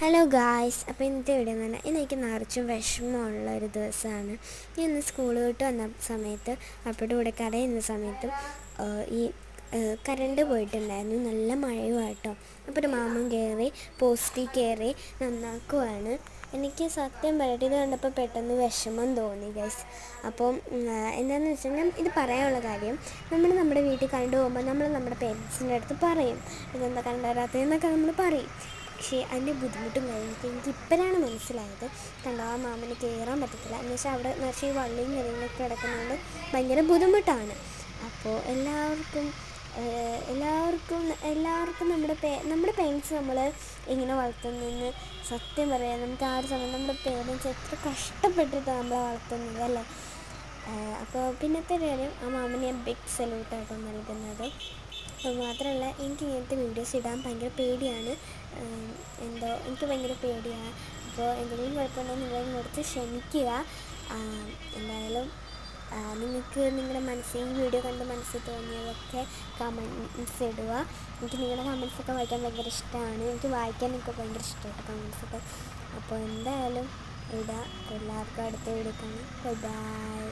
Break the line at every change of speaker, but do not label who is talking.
Hello guys, അപ്പോൾ ഇന്നത്തെ video എന്ന് പറഞ്ഞാൽ എനിക്ക് നിറച്ചും വിഷമമുള്ള ഒരു ദിവസമാണ്. ഞാൻ ഇന്ന് സ്കൂൾ വിട്ട് വന്ന സമയത്ത് അപ്പോഴും ഇവിടെ കരയുന്ന സമയത്തും ഈ കറണ്ട് പോയിട്ടുണ്ടായിരുന്നു. നല്ല മഴയുമാട്ടോ. അപ്പോൾ ഒരു മാമൻ കയറി പോസ്റ്റിൽ കയറി നന്നാക്കുവാണ്. എനിക്ക് സത്യം പറയട്ടെ, ഇത് കണ്ടപ്പോൾ പെട്ടെന്ന് വിഷമം തോന്നി ഗൈസ്. അപ്പം എന്താണെന്ന് വെച്ചാൽ ഇത് പറയാനുള്ള കാര്യം, നമ്മുടെ വീട്ടിൽ കണ്ടു പോകുമ്പോൾ നമ്മൾ നമ്മുടെ പേരൻസിൻ്റെ അടുത്ത് പറയും, ഇതെന്താ കണ്ടുവരാത്തതെന്നൊക്കെ നമ്മൾ പറയും. പക്ഷേ അതിൻ്റെ ബുദ്ധിമുട്ടും കാര്യങ്ങളൊക്കെ എനിക്ക് ഇപ്പോഴാണ് മനസ്സിലായത്. കണ്ടോ, ആ മാമന് കയറാൻ പറ്റത്തില്ല എന്ന് വെച്ചാൽ അവിടെ നിറച്ച് വള്ളിയും കാര്യങ്ങളൊക്കെ കിടക്കുന്നതുകൊണ്ട് ഭയങ്കര ബുദ്ധിമുട്ടാണ്. അപ്പോൾ എല്ലാവർക്കും നമ്മുടെ പേരൻസ് നമ്മൾ എങ്ങനെ വളർത്തുന്നതെന്ന് സത്യം പറയാം. നമുക്ക് ആ ഒരു സമയം നമ്മുടെ പേരൻസ് എത്ര കഷ്ടപ്പെട്ടിട്ടാണ് നമ്മളെ വളർത്തുന്നത് അല്ലേ. അപ്പോൾ പിന്നത്തെ കാര്യം, ആ മാമന് ഞാൻ ബിഗ് സല്യൂട്ടായിട്ടോ നൽകുന്നത്. മാത്രമല്ല, എനിക്ക് ഇങ്ങനത്തെ വീഡിയോസ് ഇടാൻ ഭയങ്കര പേടിയാണ്. എനിക്ക് ഭയങ്കര പേടിയാണ്. അപ്പോൾ എന്തെങ്കിലും കുഴപ്പമുണ്ടെങ്കിൽ നിങ്ങളെ കൊടുത്ത് ക്ഷമിക്കുക. എന്തായാലും നിങ്ങൾക്ക് നിങ്ങളുടെ ഈ വീഡിയോ കണ്ട് മനസ്സിൽ തോന്നിയതൊക്കെ കമൻസ് ഇടുക. എനിക്ക് നിങ്ങളുടെ കമൻസൊക്കെ വായിക്കാൻ ഭയങ്കര ഇഷ്ടമാണ്. എനിക്ക് വായിക്കാനൊക്കെ ഭയങ്കര ഇഷ്ടമാണ് കമൻസൊക്കെ. അപ്പോൾ എന്തായാലും ഇടുക. എല്ലാവർക്കും അടുത്ത വീഡിയോ കാണാം. ബൈ.